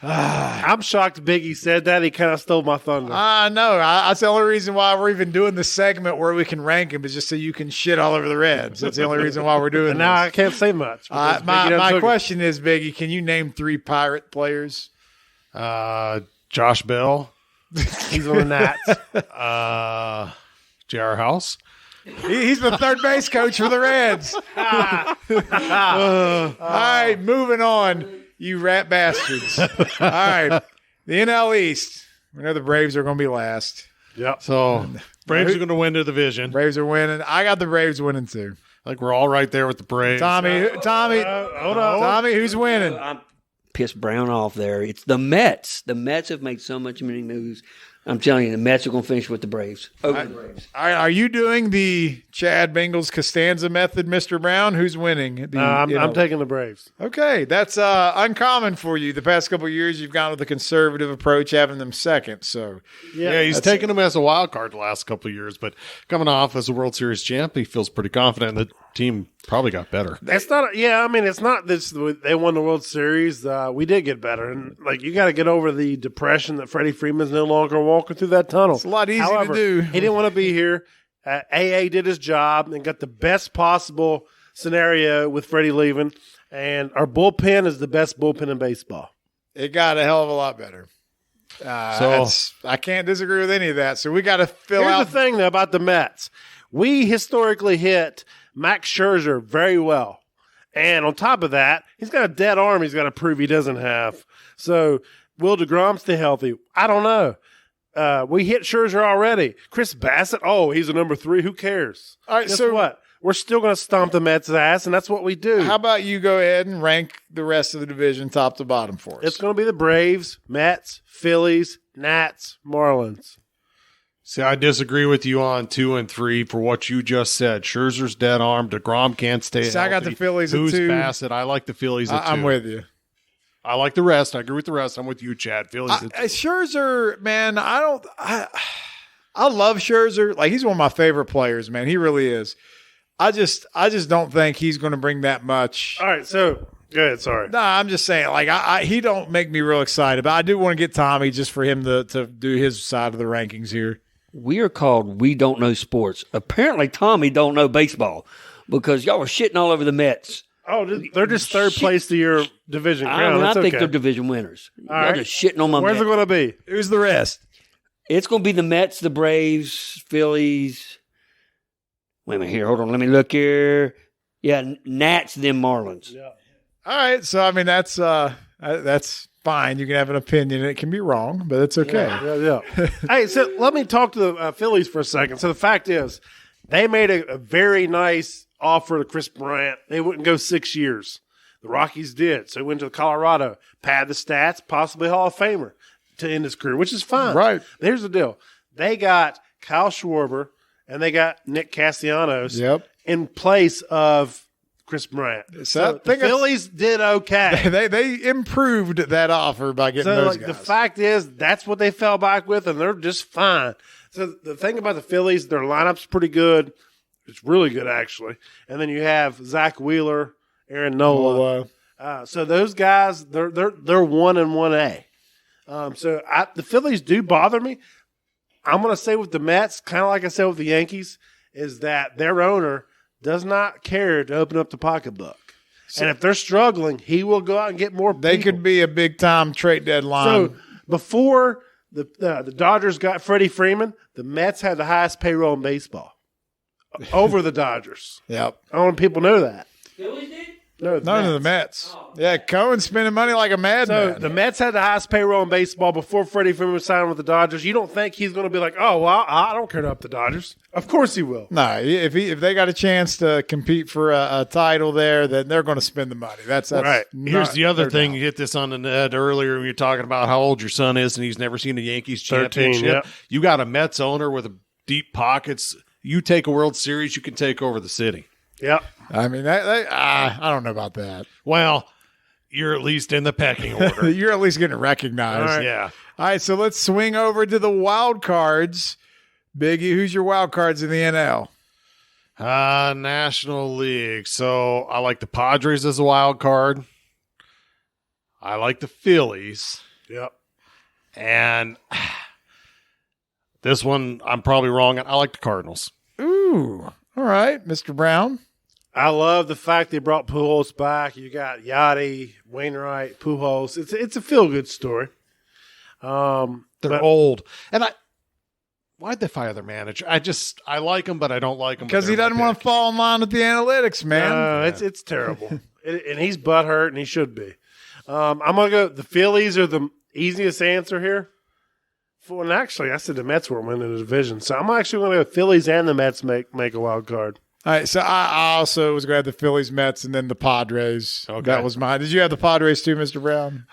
I'm shocked Biggie said that. He kind of stole my thunder. I know. That's the only reason why we're even doing this segment where we can rank them is just so you can shit all over the Reds. That's the only reason why we're doing and now I this. can't say much. because Biggie done My took it. question is, Biggie, can you name 3 Pirate players? Josh Bell, He's on the Nats. J.R. House. He's the third base coach for the Reds. All right, moving on, you rat bastards. All right, the NL East. We know the Braves are going to be last. Yep. So Braves are going to win the division. Braves are winning. I got the Braves winning too. Like we're all right there with the Braves. Tommy, Hold on. Tommy, who's winning? I'm pissed Brown off there. It's the Mets. The Mets have made so many moves. I'm telling you, the Mets are going to finish with the Braves. Over the Braves. All right, are you doing the Chad Bengals Costanza method, Mr. Brown? Who's winning? I'm taking the Braves. Okay, that's uncommon for you. The past couple of years, you've gone with a conservative approach, having them second. So, Yeah, he's taken him as a wild card the last couple of years, but coming off as a World Series champ, he feels pretty confident the team probably got better. It's not. Yeah, I mean, it's not this. They won the World Series. We did get better, and like you got to get over the depression that Freddie Freeman's no longer walking through that tunnel. It's a lot easy However, to do. He didn't want to be here. AA did his job and got the best possible scenario with Freddie leaving, and our bullpen is the best bullpen in baseball. It got a hell of a lot better. I can't disagree with any of that. So we got to fill Here's out. the thing, though, about the Mets. We historically hit Max Scherzer very well. And on top of that, he's got a dead arm he's got to prove he doesn't have. So will DeGrom stay healthy? I don't know. We hit Scherzer already. Chris Bassett, he's a number 3. Who cares? All right, Guess so what? we're still going to stomp the Mets' ass, and that's what we do. How about you go ahead and rank the rest of the division top to bottom for us? It's going to be the Braves, Mets, Phillies, Nats, Marlins. See, I disagree with you on 2 and 3 for what you just said. Scherzer's dead arm. DeGrom can't stay So I got healthy. the Phillies at Who's 2. Bassett? I like the Phillies at 2. I'm with you. I like the rest. I agree with the rest. I'm with you, Chad. Phillies at 2. Scherzer, man, I love Scherzer. Like, he's one of my favorite players, man. He really is. I just don't think he's going to bring that much. All right, so go ahead. Sorry. No, I'm just saying, like, he don't make me real excited, but I do want to get Tommy just for him to do his side of the rankings here. We are called We Don't Know Sports. Apparently, Tommy don't know baseball because y'all were shitting all over the Mets. Oh, they're just third place to your division crown. I That's think okay. they're division winners. All Y'all right. just shitting on my Where's Mets. it going to be? Who's the rest? It's going to be the Mets, the Braves, Phillies. Wait a minute here. Hold on. Let me look here. Yeah, Nats, then Marlins. Yeah. All right, so I mean that's fine. You can have an opinion, and it can be wrong, but it's okay. Yeah. Hey, so let me talk to the Phillies for a second. So the fact is, they made a very nice offer to Chris Bryant. They wouldn't go 6 years. The Rockies did. So he went to Colorado, pad the stats, possibly Hall of Famer to end his career, which is fine. Right. Here's the deal. They got Kyle Schwarber and they got Nick Castellanos in place of Chris Bryant. So the Phillies did okay. They improved that offer by getting those guys. The fact is, that's what they fell back with, and they're just fine. So the thing about the Phillies, their lineup's pretty good. It's really good, actually. And then you have Zach Wheeler, Aaron Nola. So those guys, they're 1 and 1A. The Phillies do bother me. I'm going to say with the Mets, kind of like I said with the Yankees, is that their owner does not care to open up the pocketbook. And if they're struggling, he will go out and get more people. They could be a big-time trade deadline. So before the Dodgers got Freddie Freeman, the Mets had the highest payroll in baseball over the Dodgers. Yep. I don't want people to know that. Phillies did? No, None of the Mets. Yeah, Cohen's spending money like a madman. So the Mets had the highest payroll in baseball before Freddie Freeman signed with the Dodgers. You don't think he's going to be like, oh, well, I don't care to up the Dodgers? Of course he will. No, if they got a chance to compete for a title there, then they're going to spend the money. That's right. Here's the other thing. You hit this on the net earlier when you're talking about how old your son is and he's never seen a Yankees 13, championship. yeah. You got a Mets owner with deep pockets. You take a World Series, you can take over the city. Yep. I mean, I don't know about that. Well, you're at least in the pecking order. You're at least getting recognized. All right. Yeah. All right, so let's swing over to the wild cards. Biggie, who's your wild cards in the NL? National League. So I like the Padres as a wild card. I like the Phillies. Yep. And this one, I'm probably wrong. I like the Cardinals. Ooh, all right, Mr. Brown. I love the fact they brought Pujols back. You got Yachty, Wainwright, Pujols. It's a feel-good story. They're old. And why'd they fire their manager? I like him, but I don't like him. Because he doesn't want to fall in line with the analytics, man. It's terrible. And he's butthurt, and he should be. I'm going to go, the Phillies are the easiest answer here. And actually, I said the Mets were winning the division. So I'm actually going to go Phillies and the Mets make a wild card. All right, so I also was going to have the Phillies, Mets, and then the Padres. Okay. That was mine. Did you have the Padres too, Mr. Brown?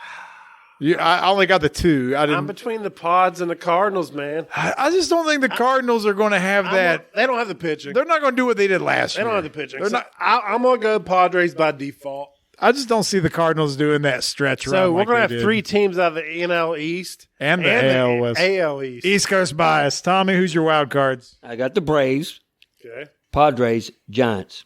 I only got the two. I'm between the Pods and the Cardinals, man. I just don't think the Cardinals are going to have that. They don't have the pitching. They're not going to do what they did last year. They don't have the pitching. They're So not, I'm going to go Padres by default. I just don't see the Cardinals doing that stretch run. So we're like going to they have did. 3 teams out of the NL East And the AL West. AL East. East Coast bias. Tommy, who's your wild cards? I got the Braves, Okay. Padres, Giants.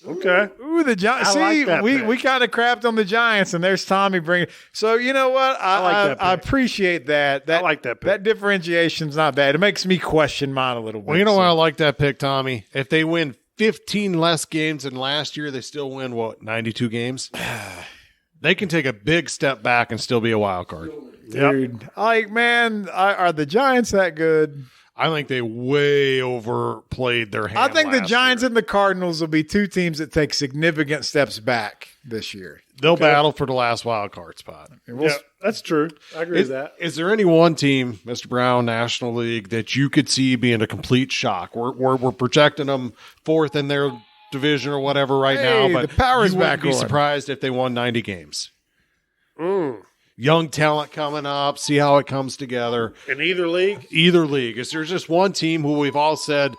Okay. Ooh, the Giants. I See, like that we pick. kind of crapped on the Giants, and there's Tommy bringing. So you know what? I like that I pick. appreciate that. I like that pick. That differentiation's not bad. It makes me question mine a little bit. Well, you know so. why I like that pick, Tommy? If they win 15 less games than last year, they still win, 92 games? They can take a big step back and still be a wild card. Dude, like, man, are the Giants that good? I think they way overplayed their hand. I think the last Giants year. and the Cardinals will be two teams that take significant steps back this year. They'll battle for the last wild card spot. And we'll- Yeah, that's true. I agree with that. Is there any one team, Mr. Brown, National League, that you could see being a complete shock? We're projecting them fourth in their division or whatever right Hey, now, but the power's you wouldn't back be on. surprised if they won 90 games. Young talent coming up, see how it comes together. In either league? Either league. Is there's just one team who we've all said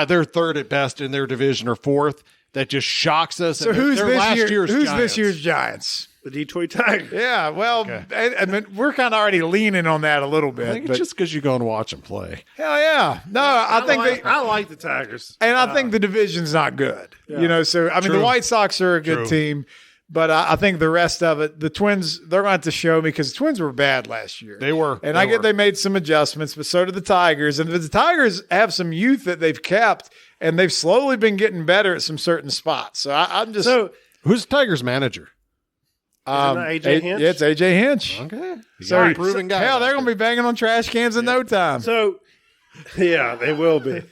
they're third at best in their division or fourth that just shocks us. So and who's they're this last year? year's Who's Giants. this year's Giants? The Detroit Tigers. Yeah, well, Okay. I mean, we're kind of already leaning on that a little bit. I think but it's just because you go and watch them play. hell yeah, no, I think I like the Tigers. and I think the division's not good. You know, so I mean, True. the White Sox are a good True. team, but I think the rest of it, the Twins, they're going to have to show me because the Twins were bad last year. They were. and They I get were. they made some adjustments, but so did the Tigers. And the Tigers have some youth that they've kept, and they've slowly been getting better at some certain spots. So I'm just So, Who's the Tigers manager? A.J. Hinch? Yeah, it's AJ Hinch. Okay. So a proven guy. Hell, they're going to be banging on trash cans in no time. So, yeah, they will be.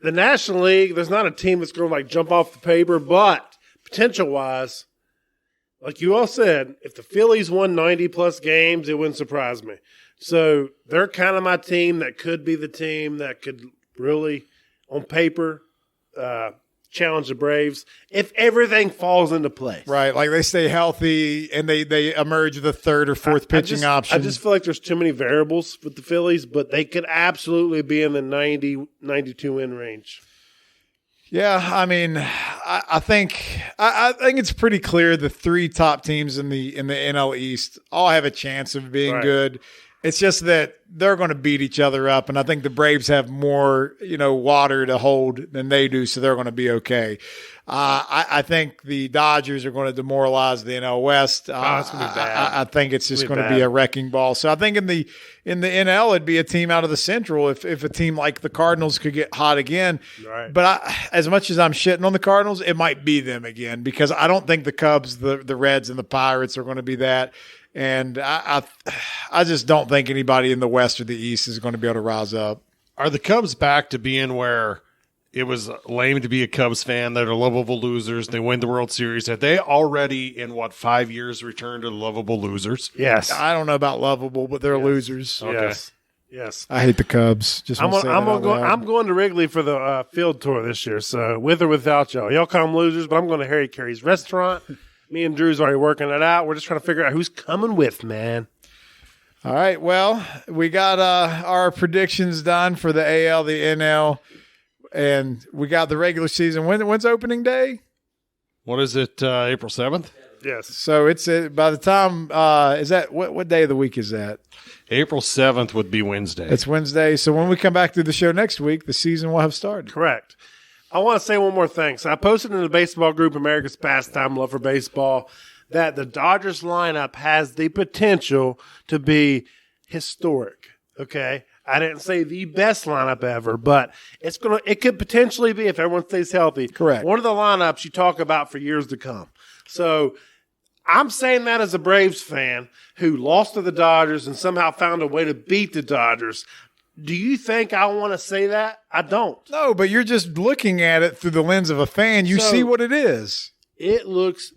The National League, there's not a team that's going to like jump off the paper, but potential wise, like you all said, if the Phillies won 90 plus games, it wouldn't surprise me. So they're kind of my team that could be the team that could really, on paper, challenge the Braves if everything falls into place. Right, like they stay healthy and they emerge the third or fourth pitching option. I just feel like there's too many variables with the Phillies, but they could absolutely be in the 90, 92 win range. Yeah, I mean, I think it's pretty clear the three top teams in the NL East all have a chance of being Right. good. It's just that they're going to beat each other up, and I think the Braves have more, water to hold than they do, so they're going to be okay. I think the Dodgers are going to demoralize the NL West. it's gonna be bad. I think it's just It's gonna going be to be bad. a wrecking ball. So I think in the NL, it'd be a team out of the Central if a team like the Cardinals could get hot again. Right. But as much as I'm shitting on the Cardinals, it might be them again because I don't think the Cubs, the Reds, and the Pirates are going to be that. And I just don't think anybody in the West or the East is going to be able to rise up. Are the Cubs back to being where it was lame to be a Cubs fan? They're lovable losers. They win the World Series. Have they already, in 5 years, returned to the lovable losers? Yes. I don't know about lovable, but they're losers. Yes. Yes. I hate the Cubs. Just I'm want to say that out loud. I'm going to Wrigley for the field tour this year. So with or without y'all, y'all call them losers, but I'm going to Harry Carey's restaurant. Me and Drew's already working it out. We're just trying to figure out who's coming with, man. All right. Well, we got our predictions done for the AL, the NL, and we got the regular season. When's opening day? What is it, April 7th? Yes. So it's by the time is that what day of the week is that? April 7th would be Wednesday. It's Wednesday. So when we come back to the show next week, the season will have started. Correct. I want to say one more thing. So I posted in the baseball group, America's Pastime, Love for Baseball, that the Dodgers lineup has the potential to be historic. Okay. I didn't say the best lineup ever, but it could potentially be if everyone stays healthy. Correct. One of the lineups you talk about for years to come. So I'm saying that as a Braves fan who lost to the Dodgers and somehow found a way to beat the Dodgers. Do you think I want to say that? I don't. No, but you're just looking at it through the lens of a fan. You So- see what it is. It looks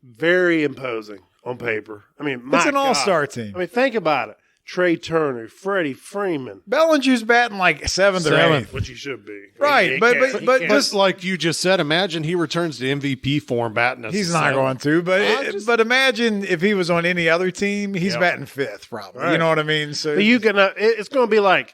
very imposing on paper. I mean, my It's an God. all-star team. I mean, think about it. Trey Turner, Freddie Freeman, Bellinger's batting like seventh or eighth. which he should be. Right, He but- can't- but- he but can't. Just like you just said, imagine he returns to MVP form batting us. He's not going to, but imagine if he was on any other team, he's batting fifth probably. Right. You know what I mean? So But you can. It's going to be like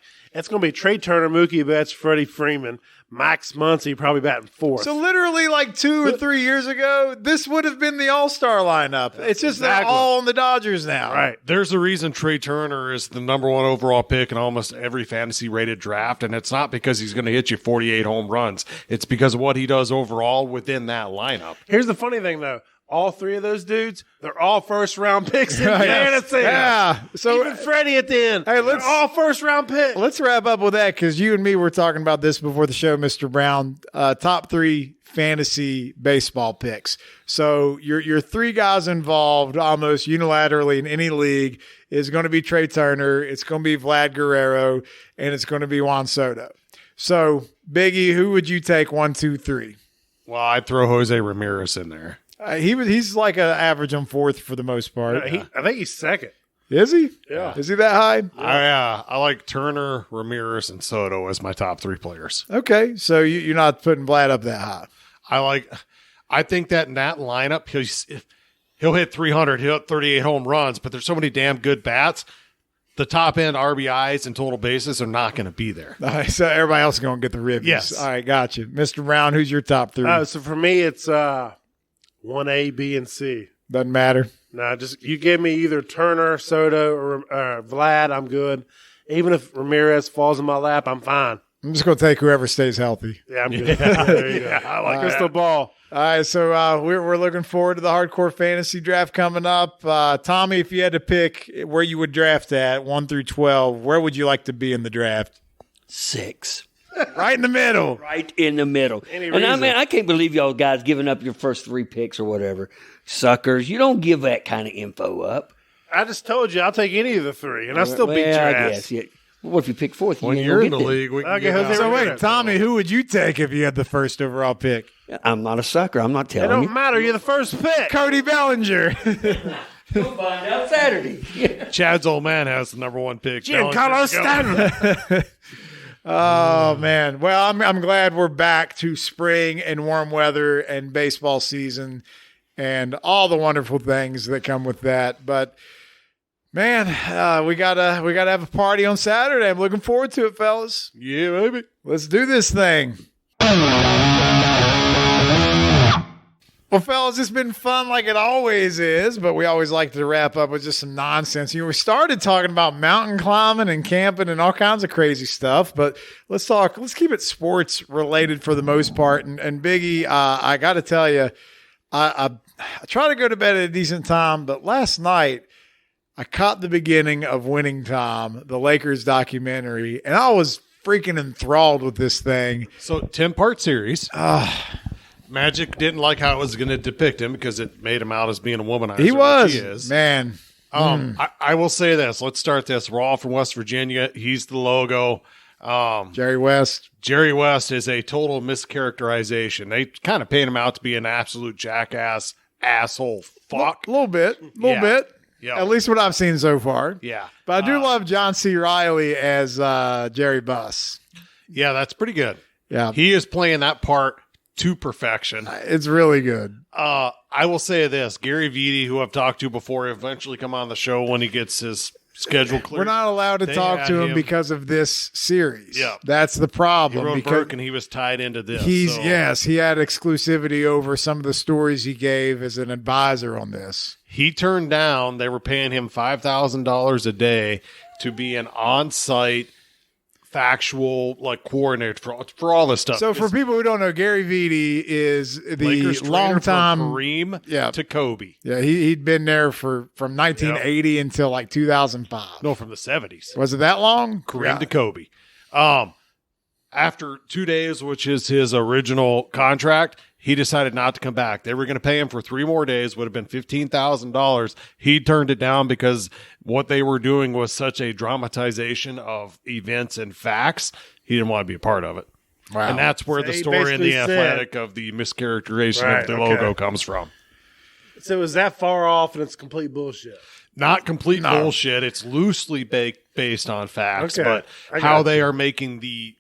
Trey Turner, Mookie Betts, Freddie Freeman, Max Muncy probably batting fourth. So literally like 2 or 3 years ago, this would have been the all-star lineup. It's just they're Exactly. all on the Dodgers now. right. There's a reason Trey Turner is the number one overall pick in almost every fantasy rated draft, and it's not because he's going to hit you 48 home runs. It's because of what he does overall within that lineup. Here's the funny thing, though. All three of those dudes, they're all first-round picks in Right. fantasy. Yeah. So Even Freddie at the end. Hey, let's- they're all first-round picks. let's wrap up with that because you and me were talking about this before the show, Mr. Brown. Top 3 fantasy baseball picks. So your 3 guys involved almost unilaterally in any league is going to be Trey Turner, it's going to be Vlad Guerrero, and it's going to be Juan Soto. So Biggie, who would you take 1, 2, 3? Well, I'd throw Jose Ramirez in there. He's like an average on 4th for the most part. I think he's second. Is he? Yeah. Is he that high? I like Turner, Ramirez, and Soto as my top 3 players. Okay, so you're not putting Vlad up that high. I think that in that lineup, he'll hit 300, he'll hit 38 home runs, but there's so many damn good bats. The top end RBIs and total bases are not going to be there. All right, so everybody else is going to get the ribbies. Yes. All right, got you. Mr. Brown, who's your top three? So for me, it's 1A, B, and C. Doesn't matter. No, just you give me either Turner, Soto, or Vlad, I'm good. Even if Ramirez falls in my lap, I'm fine. I'm just going to take whoever stays healthy. Yeah, I'm good. There you go. I like crystal ball. All right, so we're looking forward to the hardcore fantasy draft coming up. Tommy, if you had to pick where you would draft at 1 through 12, where would you like to be in the draft? 6. Right in the middle. Right in the middle. Any And reason? I can't believe y'all guys giving up your first 3 picks or whatever. Suckers. You don't give that kind of info up. I just told you I'll take any of the 3, and I'll still beat your I ass. guess. Yeah. What if you pick 4th? When you're in the league, we can Okay, get Jose out. So Ramirez. wait, Tommy, who would you take if you had the first overall pick? I'm not a sucker. I'm not It telling don't you. matter. You're the first pick. Cody Bellinger. We'll find out Saturday. Chad's old man has the number 1 pick. Giancarlo Stanton. Oh man. Well, I'm glad we're back to spring and warm weather and baseball season and all the wonderful things that come with that. But man, we gotta have a party on Saturday. I'm looking forward to it, fellas. Yeah, baby. Let's do this thing. Well, fellas, it's been fun like it always is, but we always like to wrap up with just some nonsense. We started talking about mountain climbing and camping and all kinds of crazy stuff, but let's keep it sports related for the most part. And Biggie, I got to tell you, I try to go to bed at a decent time, but last night I caught the beginning of Winning Time, the Lakers documentary, and I was freaking enthralled with this thing. So 10-part series. Magic didn't like how it was going to depict him because it made him out as being a womanizer. He was, which he is. man. I will say this. Let's start this. We're all from West Virginia. He's the logo. Jerry West. Jerry West is a total mischaracterization. They kind of paint him out to be an absolute jackass, asshole, fuck. A little bit. Yeah. At least what I've seen so far. Yeah. But I do love John C. Reilly as Jerry Buss. Yeah, that's pretty good. Yeah. He is playing that part to perfection. It's really good. I will say this. Gary Vitti, who I've talked to before, eventually come on the show when he gets his schedule clear. We're not allowed to They talk had to him him. because of this series. Yeah. That's the He problem. wrote Because Burke and he was tied into this. so- yes, he had exclusivity over some of the stories he gave as an advisor on this. He turned down, they were paying him $5,000 a day to be an on-site factual coordinator for all this stuff. So for people who don't know, Gary Vitti is the Lakers trainer long from time. Kareem to Kobe. Yeah, he'd been there from 1980 until 2005. No, from the 70s. Was it that long? Kareem to Kobe. After 2 days, which is his original contract, he decided not to come back. They were going to pay him for 3 more days, would have been $15,000. He turned it down because what they were doing was such a dramatization of events and facts. He didn't want to be a part of it. Wow. And that's where So the he story in basically the said- Athletic of the mischaracterization Right, of the okay. logo comes from. So is that far off and it's complete bullshit? Not complete bullshit. It's loosely based on facts, Okay. but I how got they you. are making the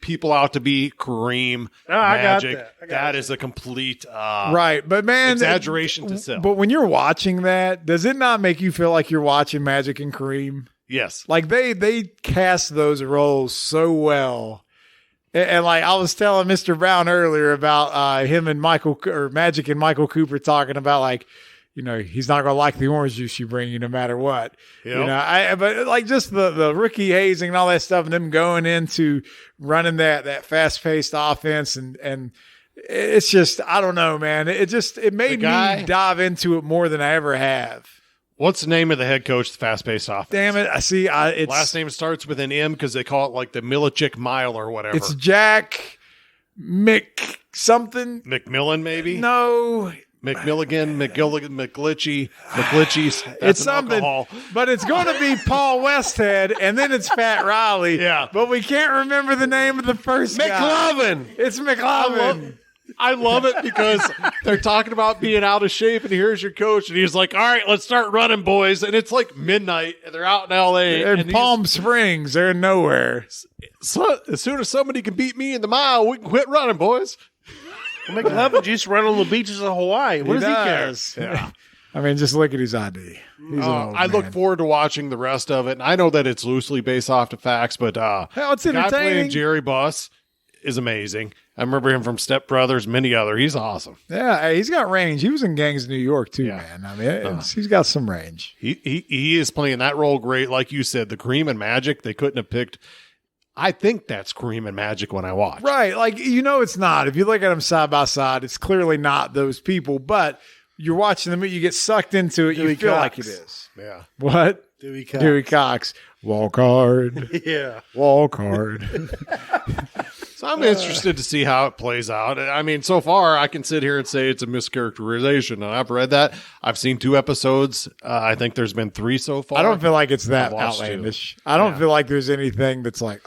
people out to be Kareem, I got Magic. that. I got That you. is a complete Right, but man, exaggeration to sell. But when you're watching that, does it not make you feel like you're watching Magic and Kareem? Yes. Like they cast those roles so well. And like I was telling Mr. Brown earlier about him and Magic and Michael Cooper talking about he's not going to like the orange juice you bring you no matter what. Yep. But like just the rookie hazing and all that stuff and them going into running that fast-paced offense and it's just, I don't know, man. It made me dive into it more than I ever have. What's the name of the head coach of the fast-paced offense? Damn it. It's Last name starts with an M because they call it like the Milichik Mile or whatever. It's Jack Mc something. McMillan, maybe? No. McMilligan, McGlitchy. It's something, but it's going to be Paul Westhead, and then it's Pat Riley. Yeah. But we can't remember the name of the first guy. McLovin. It's McLovin. I love it because they're talking about being out of shape, and here's your coach, and he's like, all right, let's start running, boys. And it's like midnight, and they're out in L.A. They're in and Palm Springs. They're in nowhere. so, as soon as somebody can beat me in the mile, we can quit running, boys. Make love and just run on the beaches of Hawaii. What does he care? does. Yeah. I mean, just look at his ID. He's an old I look man. forward to watching the rest of it. And I know that it's loosely based off the facts, but Hell, it's the guy playing entertaining. Jerry Buss is amazing. I remember him from Step Brothers, many other. He's awesome. Yeah, hey, he's got range. He was in Gangs of New York too, Yeah. man. I mean, he's got some range. He is playing that role great. Like you said, the Cream and Magic, they couldn't have picked. I think that's Cream and Magic when I watch. Right. Like, it's not. If you look at them side by side, it's clearly not those people, but you're watching them, you get sucked into it, you Dewey feel Cox. like it is. Yeah. What? Dewey Cox. Dewey Cox. Walk hard. Yeah. Walk hard. So I'm interested to see how it plays out. I mean, so far I can sit here and say it's a mischaracterization. And I've read that. I've seen 2 episodes. I think there's been 3 so far. I don't feel like it's that I've watched 2. outlandish. I don't feel like there's anything that's like,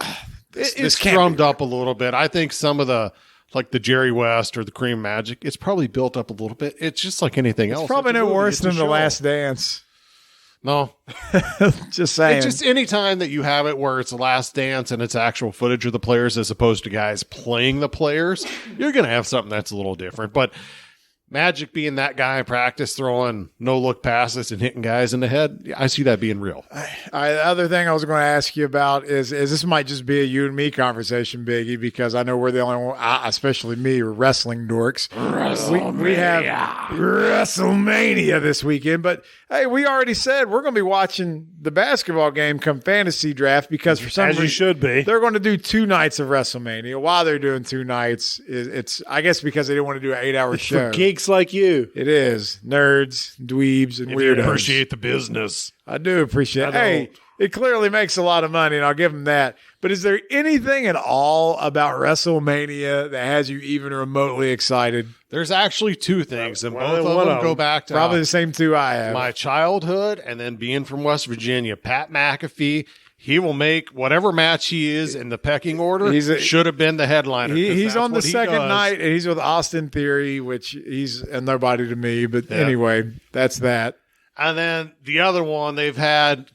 It's drummed up a little bit. I think some of the, like the Jerry West or the Cream Magic, it's probably built up a little bit. It's just like anything else. probably It's a no movie. worse It's a than The show. Last Dance. No. Just saying. It's just any time that you have it where it's the Last Dance and it's actual footage of the players as opposed to guys playing the players, you're going to have something that's a little different. But Magic being that guy in practice throwing no-look passes and hitting guys in the head, I see that being real. The other thing I was going to ask you about is this might just be a you and me conversation, Biggie, because I know we're the only one, especially me, we're wrestling dorks. We have WrestleMania this weekend, but hey, we already said we're going to be watching the basketball game come fantasy draft because for some As you reason should be. they're going to do 2 nights of WrestleMania. Why they're doing 2 nights, it's I guess because they didn't want to do an 8-hour show. For geeks like you. It is nerds, dweebs, and weirdos. Appreciate the business. I do appreciate it. I Hey, don't. it clearly makes a lot of money, and I'll give them that. But is there anything at all about WrestleMania that has you even remotely excited? There's actually 2 things, and Well, both of one them of go them. back to Probably the same 2 I have. my childhood and then being from West Virginia. Pat McAfee, he will make whatever match he is in the pecking order should have been the headliner. 'cause He's that's on the what he second does. night, and he's with Austin Theory, which he's a nobody to me. But anyway, that's that. And then the other one they've had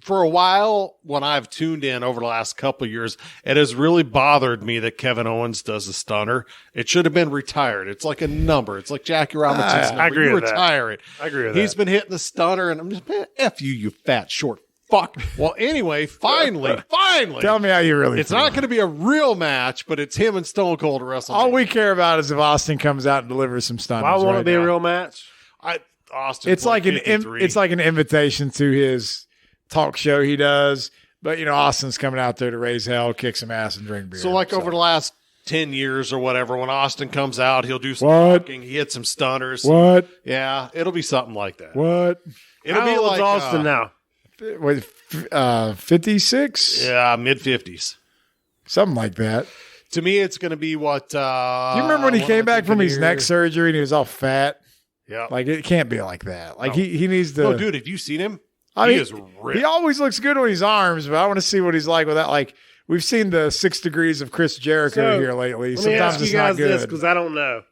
for a while when I've tuned in over the last couple of years, it has really bothered me that Kevin Owens does a stunner. It should have been retired. It's like a number. It's like Jackie Robinson's number. I agree You with that. retire it. I agree with He's that. been hitting the stunner, and I'm just, man, F you, you fat short fuck. Well, anyway, finally. Tell me how you really It's feel. not going to be a real match, but it's him and Stone Cold at WrestleMania. All we care about is if Austin comes out and delivers some stunners. Why won't right it be now. a real match? Austin, It's like it's an invitation to his talk show he does. But Austin's coming out there to raise hell, kick some ass, and drink beer. So, like over the last 10 years or whatever, when Austin comes out, he'll do some What? talking. He hits some stunners. What? Yeah, it'll be something like that. What? It'll How be old's like Austin now? What? 56? Yeah, mid-50s. Something like that. To me, it's going to be what. Do you remember when he came back from his neck surgery and he was all fat? Yeah. Like, it can't be like that. Like, No. he needs to. Oh, dude, have you seen him? I He mean, is ripped. He always looks good on his arms, but I want to see what he's like with that. Like, we've seen the 6 degrees of Chris Jericho So, here lately. Let me Sometimes ask you it's not guys this good. because I don't know.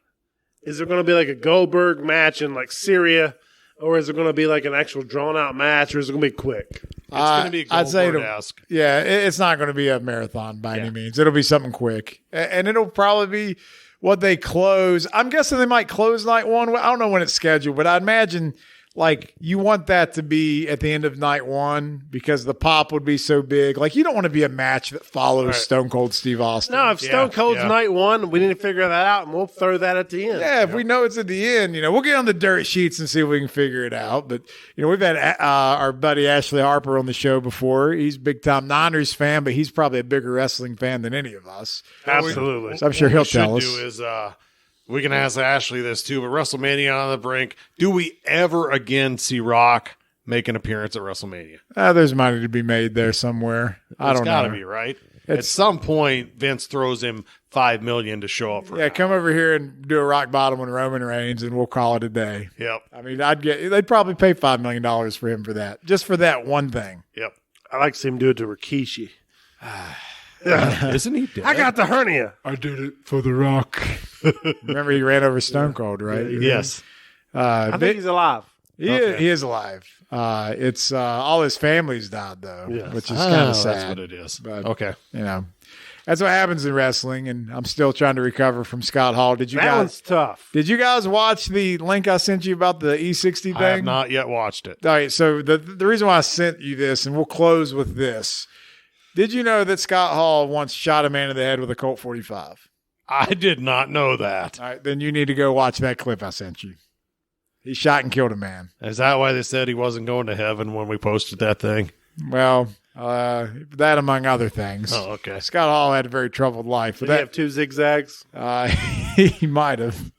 Is there going to be like a Goldberg match in like Syria, or is it going to be like an actual drawn out match, or is it going to be quick? It's going to be I'd say Goldberg-esque. yeah, it's not going to be a marathon by any means. It'll be something quick, and it'll probably be what they close. I'm guessing they might close night 1. I don't know when it's scheduled, but I'd imagine like you want that to be at the end of night 1 because the pop would be so big. Like you don't want to be a match that follows Stone Cold Steve Austin. No, if Stone Cold's night 1, we need to figure that out, and we'll throw that at the end. Yeah, if we know it's at the end, we'll get on the dirt sheets and see if we can figure it out. But, we've had our buddy Ashley Harper on the show before. He's a big-time Niners fan, but he's probably a bigger wrestling fan than any of us. Absolutely. So I'm sure he'll What we tell us. should do is we can ask Ashley this too, but WrestleMania on the brink. Do we ever again see Rock make an appearance at WrestleMania? There's money to be made there somewhere. I don't It's got to know. be, right? At some point, Vince throws him $5 million to show up for Yeah, it. come over here and do a rock bottom with Roman Reigns, and we'll call it a day. Yep. I mean, they'd probably pay $5 million for him for that, just for that one thing. Yep. I like to see him do it to Rikishi. Isn't he dead? I got the hernia. I did it for The Rock. Remember, he ran over Stone Cold, right? Yes. I think he's alive. He is alive. It's all his family's died though, Yes. which is kind of sad. That's what it is. But Okay. that's what happens in wrestling, and I'm still trying to recover from Scott Hall. Did you That one's tough. Did you guys watch the link I sent you about the E60 thing? I have not yet watched it. All right, so the reason why I sent you this, and we'll close with this. Did you know that Scott Hall once shot a man in the head with a Colt 45? I did not know that. All right, then you need to go watch that clip I sent you. He shot and killed a man. Is that why they said he wasn't going to heaven when we posted that thing? Well, that among other things. Oh, okay. Scott Hall had a very troubled life. Did he have 2 zigzags? He might have.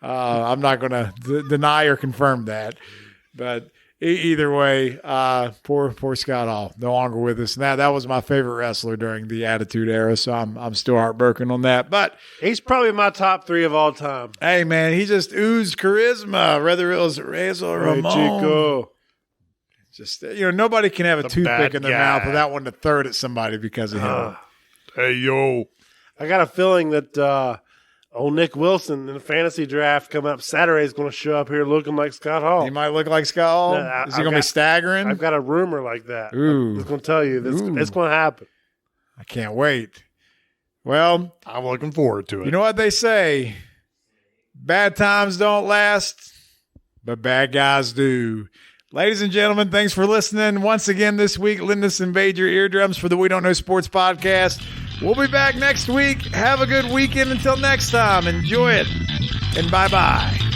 I'm not going to deny or confirm that. But either way, poor Scott Hall, no longer with us. Now, that was my favorite wrestler during the Attitude Era, so I'm still heartbroken on that. But He's probably my top 3 of all time. hey, man, he just oozed charisma, whether it was Razor Ramon. Chico. Just, nobody can have a toothpick bad in their guy. mouth without wanting to throw it at somebody because of him. Hey, yo. I got a feeling that old Nick Wilson in the fantasy draft coming up Saturday is going to show up here looking like Scott Hall. He might look like Scott Hall. No, Is he going to be staggering? I've got a rumor like that. Ooh. I'm just going to tell you. It's going to happen. I can't wait. Well, I'm looking forward to it. you know what they say? Bad times don't last, but bad guys do. Ladies and gentlemen, thanks for listening once again this week. Let us invade your eardrums for the We Don't Know Sports podcast. We'll be back next week. Have a good weekend until next time. Enjoy it, and bye-bye.